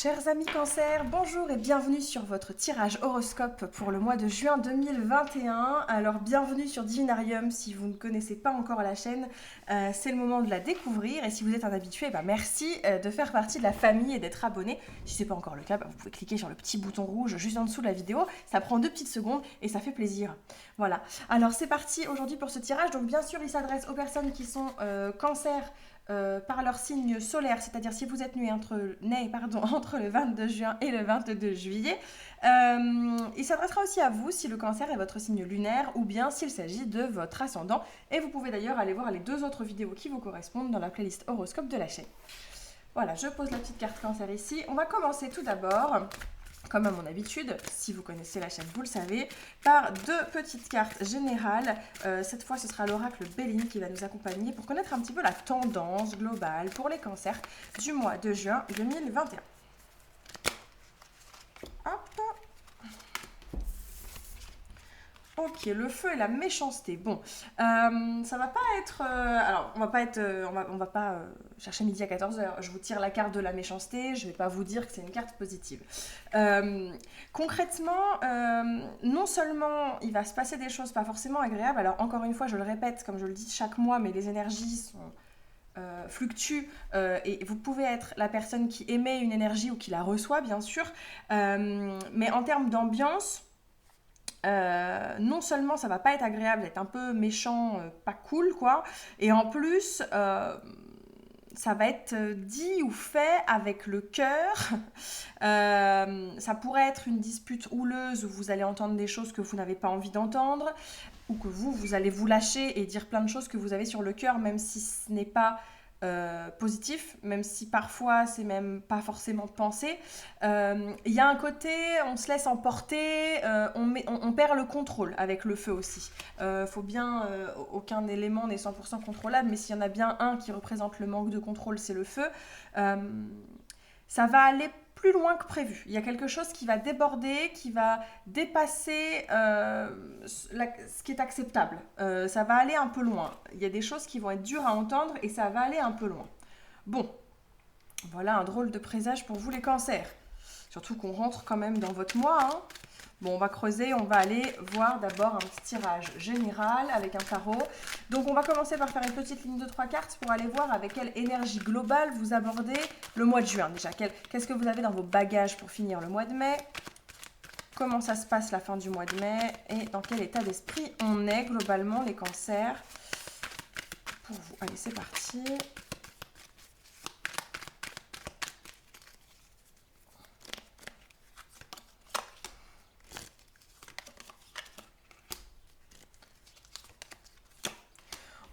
Chers amis Cancer, bonjour et bienvenue sur votre tirage horoscope pour le mois de juin 2021. Alors bienvenue sur Divinarium, si vous ne connaissez pas encore la chaîne, c'est le moment de la découvrir. Et si vous êtes un habitué, merci de faire partie de la famille et d'être abonné. Si ce n'est pas encore le cas, vous pouvez cliquer sur le petit bouton rouge juste en dessous de la vidéo. Ça prend 2 petites secondes et ça fait plaisir. Voilà, alors c'est parti aujourd'hui pour ce tirage. Donc bien sûr, il s'adresse aux personnes qui sont Cancer, par leur signe solaire, c'est-à-dire si vous êtes né entre le 22 juin et le 22 juillet. Il s'adressera aussi à vous si le Cancer est votre signe lunaire ou bien s'il s'agit de votre ascendant. Et vous pouvez d'ailleurs aller voir les 2 autres vidéos qui vous correspondent dans la playlist horoscope de la chaîne. Voilà, je pose la petite carte Cancer ici. On va commencer tout d'abord, comme à mon habitude, si vous connaissez la chaîne, vous le savez, par 2 petites cartes générales. Cette fois, ce sera l'oracle Béline qui va nous accompagner pour connaître un petit peu la tendance globale pour les cancers du mois de juin 2021. Hop. Ok, le feu et la méchanceté. Bon, ça va pas être... alors, on va pas chercher midi à 14h. Je vous tire la carte de la méchanceté, je vais pas vous dire que c'est une carte positive. Concrètement, non seulement il va se passer des choses pas forcément agréables, alors encore une fois, je le répète, comme je le dis chaque mois, mais les énergies sont... fluctuent et vous pouvez être la personne qui émet une énergie ou qui la reçoit, bien sûr, mais en termes d'ambiance... non seulement ça va pas être agréable, être un peu méchant, pas cool quoi, et en plus ça va être dit ou fait avec le cœur. Ça pourrait être une dispute houleuse où vous allez entendre des choses que vous n'avez pas envie d'entendre, ou que vous allez vous lâcher et dire plein de choses que vous avez sur le cœur, même si ce n'est pas positif, même si parfois c'est même pas forcément pensé. Il y a un côté, on se laisse emporter, on perd le contrôle avec le feu aussi. Faut bien, aucun élément n'est 100% contrôlable, mais s'il y en a bien un qui représente le manque de contrôle, c'est le feu. Ça va aller plus loin que prévu. Il y a quelque chose qui va déborder, qui va dépasser ce qui est acceptable. Ça va aller un peu loin. Il y a des choses qui vont être dures à entendre et ça va aller un peu loin. Bon, voilà un drôle de présage pour vous les cancers. Surtout qu'on rentre quand même dans votre mois, hein. Bon, on va creuser, on va aller voir d'abord un petit tirage général avec un tarot. Donc, on va commencer par faire une petite ligne de 3 cartes pour aller voir avec quelle énergie globale vous abordez le mois de juin. Déjà, qu'est-ce que vous avez dans vos bagages pour finir le mois de mai? Comment ça se passe la fin du mois de mai? Et dans quel état d'esprit on est globalement, les cancers? Pour vous, allez, c'est parti.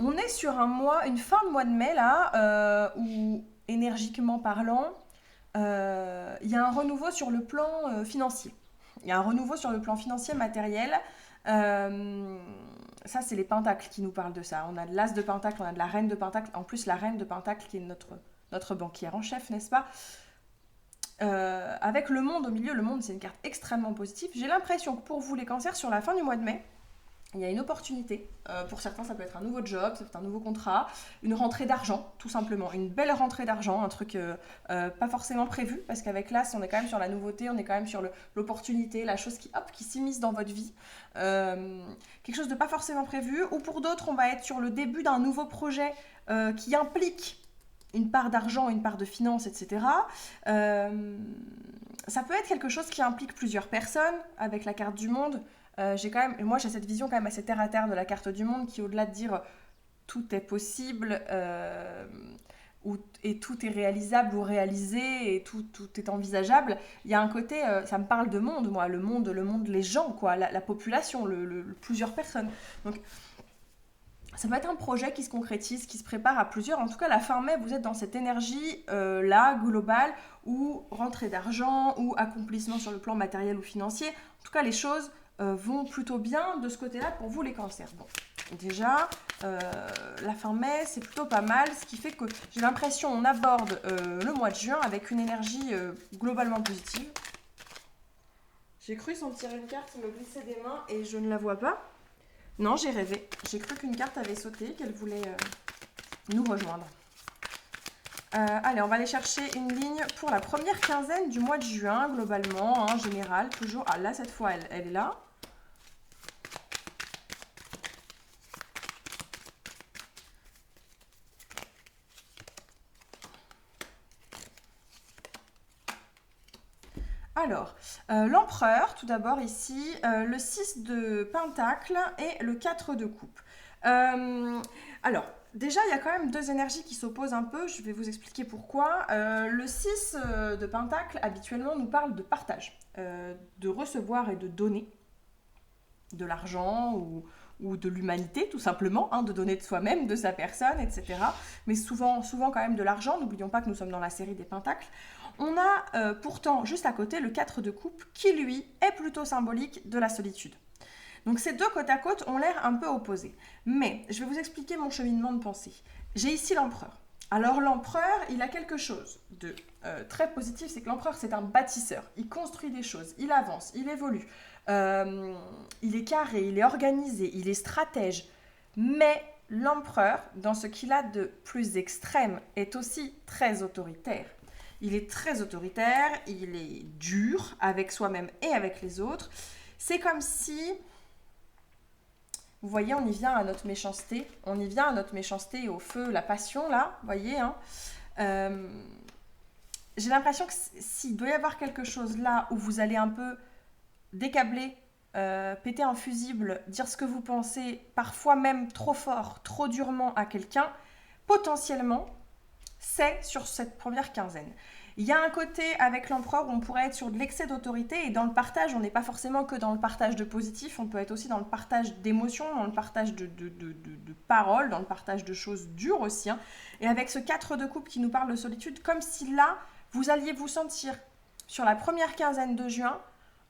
On est sur un mois, une fin de mois de mai là, où énergiquement parlant, il y a un renouveau sur le plan financier. Il y a un renouveau sur le plan financier matériel. Ça, c'est les pentacles qui nous parlent de ça. On a de l'as de pentacle, on a de la reine de pentacle. En plus, la reine de pentacle qui est notre banquière en chef, n'est-ce pas? Avec le monde au milieu, le monde, c'est une carte extrêmement positive. J'ai l'impression que pour vous, les cancers, sur la fin du mois de mai, il y a une opportunité. Pour certains, ça peut être un nouveau job, ça peut être un nouveau contrat, une rentrée d'argent, tout simplement. Une belle rentrée d'argent, un truc pas forcément prévu, parce qu'avec l'As, on est quand même sur la nouveauté, on est quand même sur l'opportunité, la chose qui s'immisce dans votre vie. Quelque chose de pas forcément prévu. Ou pour d'autres, on va être sur le début d'un nouveau projet qui implique une part d'argent, une part de finance, etc. Ça peut être quelque chose qui implique plusieurs personnes, avec la carte du monde. Moi j'ai cette vision quand même assez terre à terre de la carte du monde qui, au-delà de dire tout est possible et tout est réalisable ou réalisé et tout est envisageable, il y a un côté, ça me parle de monde, moi, le monde, les gens, quoi, la population, plusieurs personnes. Donc ça va être un projet qui se concrétise, qui se prépare à plusieurs. En tout cas, la fin mai, vous êtes dans cette énergie là, globale, ou rentrée d'argent, ou accomplissement sur le plan matériel ou financier. En tout cas, les choses vont plutôt bien de ce côté-là pour vous les cancers. Bon, déjà, la fin mai, c'est plutôt pas mal, ce qui fait que j'ai l'impression qu'on aborde le mois de juin avec une énergie globalement positive. J'ai cru sentir une carte me glisser des mains et je ne la vois pas. Non, j'ai rêvé. J'ai cru qu'une carte avait sauté, qu'elle voulait nous rejoindre. Allez, on va aller chercher une ligne pour la première quinzaine du mois de juin, globalement, en général, toujours. Ah, là, cette fois, elle est là. Alors, l'empereur, tout d'abord ici, le 6 de pentacle et le 4 de coupe. Alors, déjà, il y a quand même deux énergies qui s'opposent un peu, je vais vous expliquer pourquoi. Le 6 de pentacle, habituellement, nous parle de partage, de recevoir et de donner de l'argent ou de l'humanité, tout simplement, hein, de donner de soi-même, de sa personne, etc. Mais souvent quand même de l'argent, n'oublions pas que nous sommes dans la série des pentacles. On a pourtant juste à côté le 4 de coupe qui, lui, est plutôt symbolique de la solitude. Donc ces deux côte à côte ont l'air un peu opposés. Mais je vais vous expliquer mon cheminement de pensée. J'ai ici l'empereur. Alors l'empereur, il a quelque chose de très positif, c'est que l'empereur, c'est un bâtisseur. Il construit des choses, il avance, il évolue. Il est carré, il est organisé, il est stratège. Mais l'empereur, dans ce qu'il a de plus extrême, est aussi très autoritaire. Il est très autoritaire, il est dur avec soi-même et avec les autres. C'est comme si, vous voyez, on y vient à notre méchanceté, au feu, la passion, là, vous voyez, hein. J'ai l'impression que s'il doit y avoir quelque chose là où vous allez un peu décabler, péter un fusible, dire ce que vous pensez, parfois même trop fort, trop durement à quelqu'un, potentiellement, c'est sur cette première quinzaine. Il y a un côté avec l'empereur où on pourrait être sur de l'excès d'autorité et dans le partage, on n'est pas forcément que dans le partage de positif, on peut être aussi dans le partage d'émotions, dans le partage de paroles, dans le partage de choses dures aussi. Hein. Et avec ce 4 de coupe qui nous parle de solitude, comme si là, vous alliez vous sentir sur la première quinzaine de juin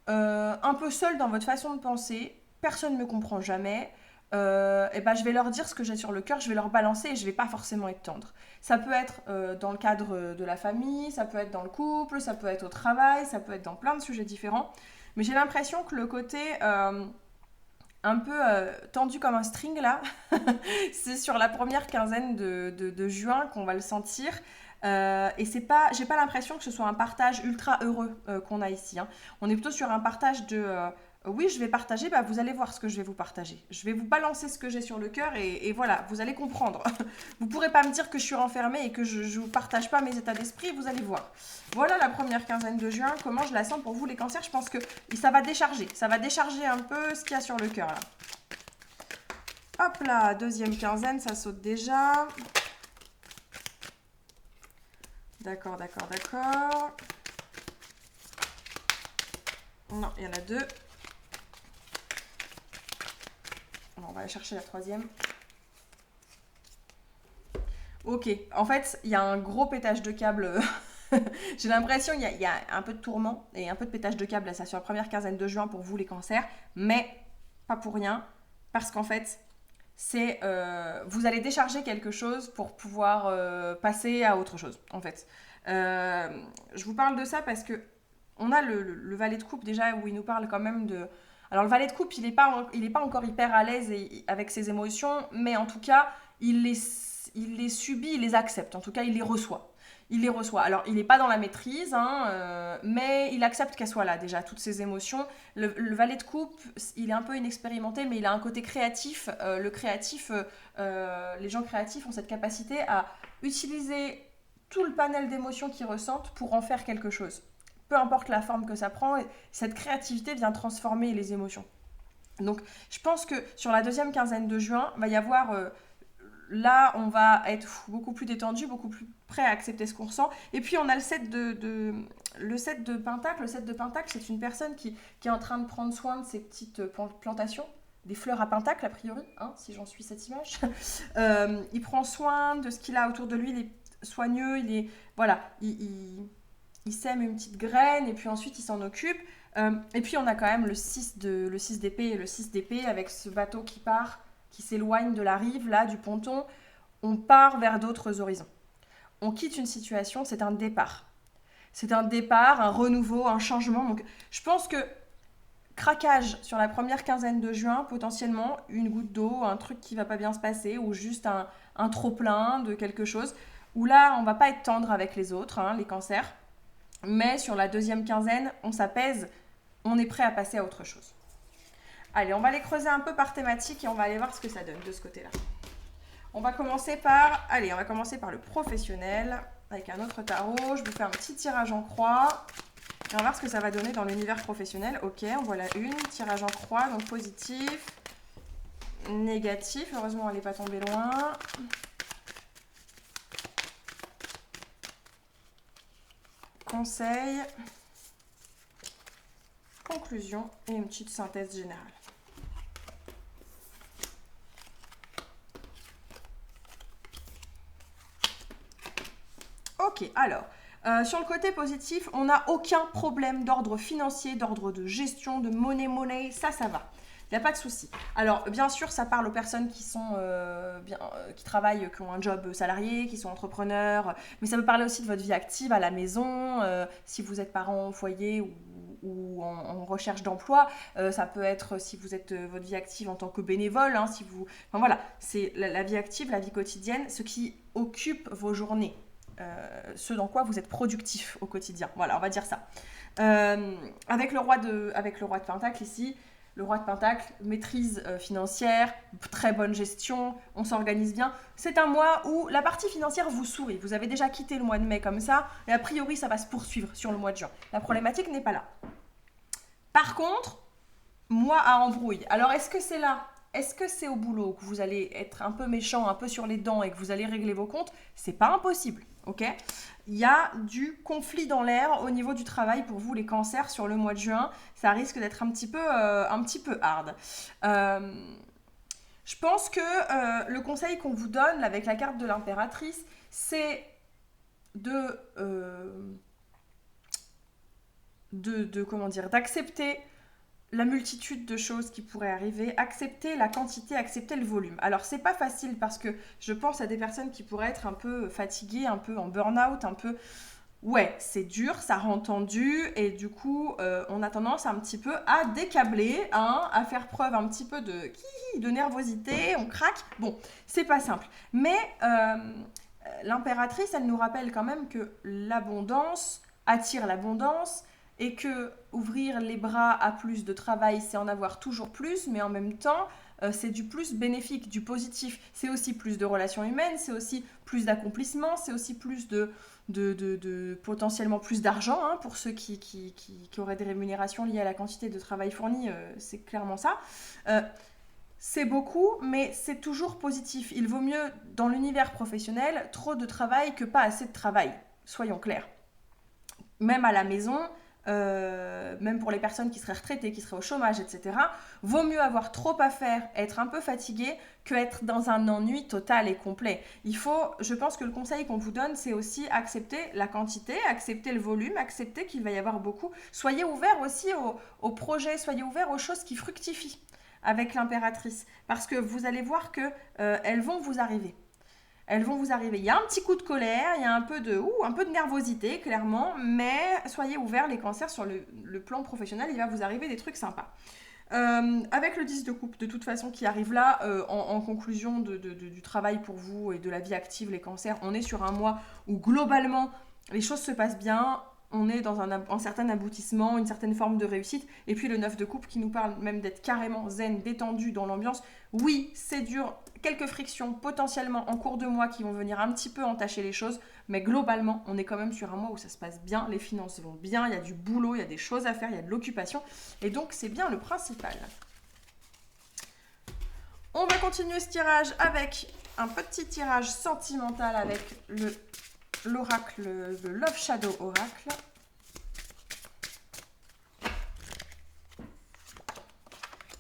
un peu seul dans votre façon de penser, personne ne me comprend jamais, et ben je vais leur dire ce que j'ai sur le cœur, je vais leur balancer et je vais pas forcément être tendre. Ça peut être dans le cadre de la famille, ça peut être dans le couple, ça peut être au travail, ça peut être dans plein de sujets différents. Mais j'ai l'impression que le côté un peu tendu comme un string là, c'est sur la première quinzaine de juin qu'on va le sentir. Et c'est pas, j'ai pas l'impression que ce soit un partage ultra heureux qu'on a ici. Hein. On est plutôt sur un partage de oui, je vais partager, bah, vous allez voir ce que je vais vous partager. Je vais vous balancer ce que j'ai sur le cœur et voilà, vous allez comprendre. Vous ne pourrez pas me dire que je suis renfermée et que je ne vous partage pas mes états d'esprit, vous allez voir. Voilà la première quinzaine de juin, comment je la sens pour vous les cancers. Je pense que ça va décharger un peu ce qu'il y a sur le cœur là. Hop là, deuxième quinzaine, ça saute déjà. D'accord. Non, il y en a deux. On va aller chercher la troisième. Ok, en fait, il y a un gros pétage de câble. J'ai l'impression qu'il y a un peu de tourment et un peu de pétage de câble là, ça sur la première quinzaine de juin pour vous les cancers, mais pas pour rien, parce qu'en fait, c'est vous allez décharger quelque chose pour pouvoir passer à autre chose, en fait. Je vous parle de ça parce que on a le valet de coupe déjà où il nous parle quand même de... Alors le valet de coupe, il n'est pas encore hyper à l'aise avec ses émotions, mais en tout cas, il les subit, il les accepte. En tout cas, il les reçoit. Alors, il n'est pas dans la maîtrise, hein, mais il accepte qu'elles soient là déjà, toutes ces émotions. Le valet de coupe, il est un peu inexpérimenté, mais il a un côté créatif. Les gens créatifs ont cette capacité à utiliser tout le panel d'émotions qu'ils ressentent pour en faire quelque chose. Peu importe la forme que ça prend, cette créativité vient transformer les émotions. Donc, je pense que sur la deuxième quinzaine de juin, il va y avoir... là, on va être beaucoup plus détendu, beaucoup plus prêt à accepter ce qu'on ressent. Et puis, on a le 7 de Pentacle. Le 7 de Pentacle, c'est une personne qui est en train de prendre soin de ses petites plantations, des fleurs à Pentacle, a priori, hein, si j'en suis cette image. Il prend soin de ce qu'il a autour de lui, il est soigneux, il sème une petite graine et puis ensuite il s'en occupe. Et puis on a quand même le 6 d'épée et le 6 d'épée avec ce bateau qui s'éloigne de la rive, là, du ponton. On part vers d'autres horizons. On quitte une situation, c'est un départ. C'est un départ, un renouveau, un changement. Donc je pense que craquage sur la première quinzaine de juin, potentiellement une goutte d'eau, un truc qui va pas bien se passer ou juste un trop-plein de quelque chose où là, on va pas être tendre avec les autres, hein, les cancers. Mais sur la deuxième quinzaine, on s'apaise, on est prêt à passer à autre chose. Allez, on va les creuser un peu par thématique et on va aller voir ce que ça donne de ce côté-là. On va commencer par le professionnel avec un autre tarot. Je vous fais un petit tirage en croix. Et on va voir ce que ça va donner dans l'univers professionnel. Ok, on voit la une, tirage en croix, donc positif, négatif. Heureusement, elle n'est pas tombée loin. Conseil, conclusion et une petite synthèse générale. Ok, alors, sur le côté positif, on n'a aucun problème d'ordre financier, d'ordre de gestion, de monnaie, ça va. Il n'y a pas de souci. Alors, bien sûr, ça parle aux personnes qui sont qui travaillent, qui ont un job salarié, qui sont entrepreneurs, mais ça peut parler aussi de votre vie active à la maison, si vous êtes parent au foyer ou en recherche d'emploi. Ça peut être si vous êtes votre vie active en tant que bénévole, hein, si vous... Enfin voilà, c'est la vie active, la vie quotidienne, ce qui occupe vos journées. Ce dans quoi vous êtes productif au quotidien. Voilà, on va dire ça. Avec le roi de Pentacle ici, le roi de Pentacle, maîtrise financière, très bonne gestion, on s'organise bien. C'est un mois où la partie financière vous sourit. Vous avez déjà quitté le mois de mai comme ça, et a priori, ça va se poursuivre sur le mois de juin. La problématique n'est pas là. Par contre, mois à embrouille. Alors, est-ce que c'est là ? Est-ce que c'est au boulot que vous allez être un peu méchant, un peu sur les dents et que vous allez régler vos comptes ? C'est pas impossible, ok ? Il y a du conflit dans l'air au niveau du travail pour vous, les cancers, sur le mois de juin. Ça risque d'être un petit peu hard. Je pense que le conseil qu'on vous donne avec la carte de l'impératrice, c'est d'accepter la multitude de choses qui pourraient arriver, accepter la quantité, accepter le volume. Alors, c'est pas facile parce que je pense à des personnes qui pourraient être un peu fatiguées, un peu en burn-out, un peu... Ouais, c'est dur, ça rend tendu et du coup, on a tendance un petit peu à décabler, hein, à faire preuve un petit peu de nervosité, on craque. Bon, c'est pas simple. Mais l'impératrice, elle nous rappelle quand même que l'abondance attire l'abondance, et que ouvrir les bras à plus de travail, c'est en avoir toujours plus, mais en même temps, c'est du plus bénéfique, du positif. C'est aussi plus de relations humaines, c'est aussi plus d'accomplissement, c'est aussi plus de potentiellement plus d'argent, hein, pour ceux qui auraient des rémunérations liées à la quantité de travail fourni, c'est clairement ça. C'est beaucoup, mais c'est toujours positif. Il vaut mieux, dans l'univers professionnel, trop de travail que pas assez de travail, soyons clairs. Même à la maison... même pour les personnes qui seraient retraitées, qui seraient au chômage, etc. Vaut mieux avoir trop à faire, être un peu fatigué, que être dans un ennui total et complet. Je pense que le conseil qu'on vous donne, c'est aussi accepter la quantité, accepter le volume, accepter qu'il va y avoir beaucoup. Soyez ouverts aussi aux projets, soyez ouverts aux choses qui fructifient avec l'impératrice, parce que vous allez voir que elles vont vous arriver. Elles vont vous arriver. Il y a un petit coup de colère, il y a un peu de nervosité, clairement, mais soyez ouverts, les cancers, sur le plan professionnel, il va vous arriver des trucs sympas. Avec le 10 de coupe, de toute façon, qui arrive là, en conclusion du travail pour vous et de la vie active, les cancers, on est sur un mois où, globalement, les choses se passent bien, on est dans un certain aboutissement, une certaine forme de réussite, et puis le 9 de coupe qui nous parle même d'être carrément zen, détendu dans l'ambiance. Oui, c'est dur, quelques frictions potentiellement en cours de mois qui vont venir un petit peu entacher les choses, mais globalement, on est quand même sur un mois où ça se passe bien, les finances vont bien, il y a du boulot, il y a des choses à faire, il y a de l'occupation, et donc c'est bien le principal. On va continuer ce tirage avec un petit tirage sentimental avec l'oracle, le Love Shadow Oracle.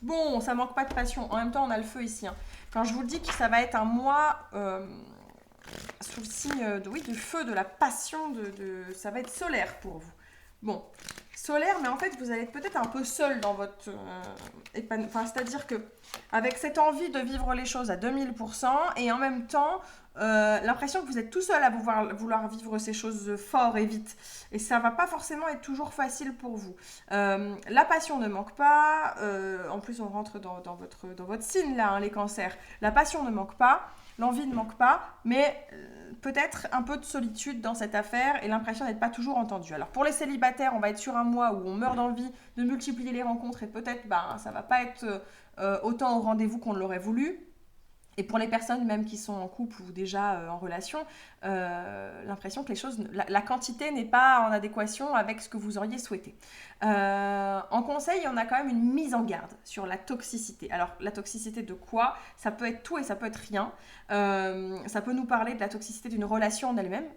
Bon, ça manque pas de passion. En même temps, on a le feu ici, hein. Quand je vous dis que ça va être un mois sous le signe de feu, de la passion, ça va être solaire pour vous. Bon, solaire, mais en fait, vous allez être peut-être un peu seul dans votre... c'est-à-dire que avec cette envie de vivre les choses à 2000%, et en même temps, l'impression que vous êtes tout seul à vouloir vivre ces choses fort et vite. Et ça va pas forcément être toujours facile pour vous. La passion ne manque pas. En plus, on rentre dans votre signe, là, hein, les cancers. La passion ne manque pas. L'envie ne manque pas. Mais peut-être un peu de solitude dans cette affaire et l'impression d'être pas toujours entendu. Alors, pour les célibataires, on va être sur un mois où on meurt d'envie de multiplier les rencontres et peut-être ça va pas être autant au rendez-vous qu'on l'aurait voulu. Et pour les personnes même qui sont en couple ou déjà en relation, l'impression que la quantité n'est pas en adéquation avec ce que vous auriez souhaité. En conseil, on a quand même une mise en garde sur la toxicité. Alors, la toxicité de quoi? Ça peut être tout et ça peut être rien. Ça peut nous parler de la toxicité d'une relation en elle-même,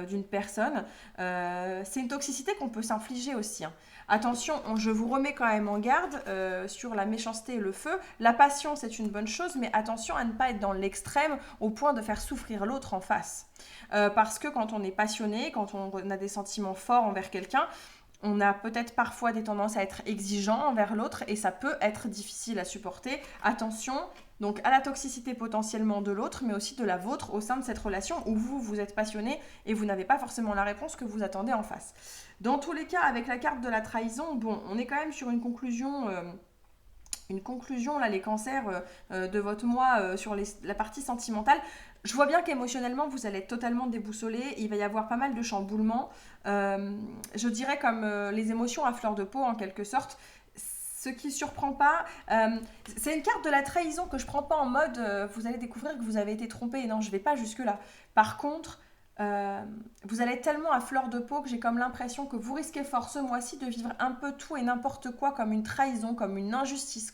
d'une personne. C'est une toxicité qu'on peut s'infliger aussi, hein. Attention, je vous remets quand même en garde sur la méchanceté et le feu. La passion, c'est une bonne chose, mais attention à ne pas être dans l'extrême au point de faire souffrir l'autre en face. Parce que quand on est passionné, quand on a des sentiments forts envers quelqu'un, on a peut-être parfois des tendances à être exigeant envers l'autre et ça peut être difficile à supporter. Attention donc à la toxicité potentiellement de l'autre, mais aussi de la vôtre au sein de cette relation où vous êtes passionné et vous n'avez pas forcément la réponse que vous attendez en face. Dans tous les cas, avec la carte de la trahison, bon, on est quand même sur une conclusion là, les cancers de votre mois sur la partie sentimentale. Je vois bien qu'émotionnellement, vous allez être totalement déboussolé. Il va y avoir pas mal de chamboulements. Je dirais comme les émotions à fleur de peau, en quelque sorte. Ce qui ne surprend pas, c'est une carte de la trahison que je ne prends pas en mode vous allez découvrir que vous avez été trompé. Non, je ne vais pas jusque-là. Par contre, vous allez être tellement à fleur de peau que j'ai comme l'impression que vous risquez fort ce mois-ci de vivre un peu tout et n'importe quoi comme une trahison, comme une injustice,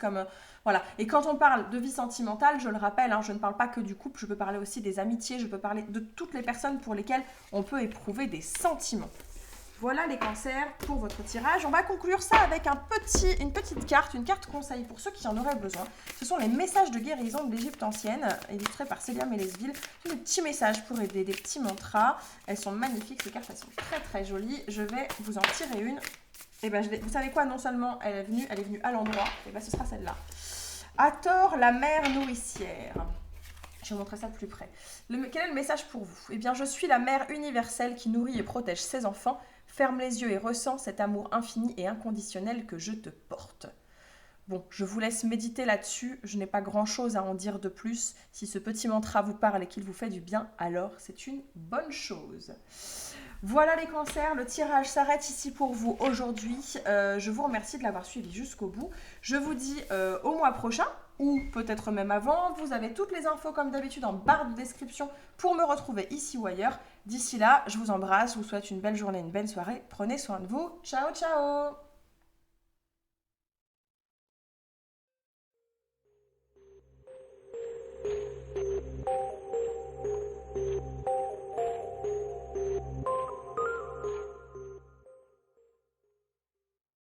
voilà. Et quand on parle de vie sentimentale, je le rappelle, hein, je ne parle pas que du couple, je peux parler aussi des amitiés, je peux parler de toutes les personnes pour lesquelles on peut éprouver des sentiments. Voilà les cancers pour votre tirage. On va conclure ça avec une petite carte, une carte conseil pour ceux qui en auraient besoin. Ce sont les messages de guérison de l'Égypte ancienne, illustrés par Célia Mélesville. Ce sont des petits messages pour aider, des petits mantras. Elles sont magnifiques, ces cartes, elles sont très très jolies. Je vais vous en tirer une. Et vous savez quoi, non seulement elle est venue à l'endroit, et ce sera celle-là. Hathor, la mère nourricière. Je vais vous montrer ça de plus près. Quel est le message pour vous? Eh bien, je suis la mère universelle qui nourrit et protège ses enfants. Ferme les yeux et ressens cet amour infini et inconditionnel que je te porte. Bon, je vous laisse méditer là-dessus. Je n'ai pas grand-chose à en dire de plus. Si ce petit mantra vous parle et qu'il vous fait du bien, alors c'est une bonne chose. Voilà les cancers, le tirage s'arrête ici pour vous aujourd'hui. Je vous remercie de l'avoir suivi jusqu'au bout. Je vous dis au mois prochain, ou peut-être même avant. Vous avez toutes les infos comme d'habitude en barre de description pour me retrouver ici ou ailleurs. D'ici là, je vous embrasse, je vous souhaite une belle journée, une belle soirée. Prenez soin de vous. Ciao, ciao!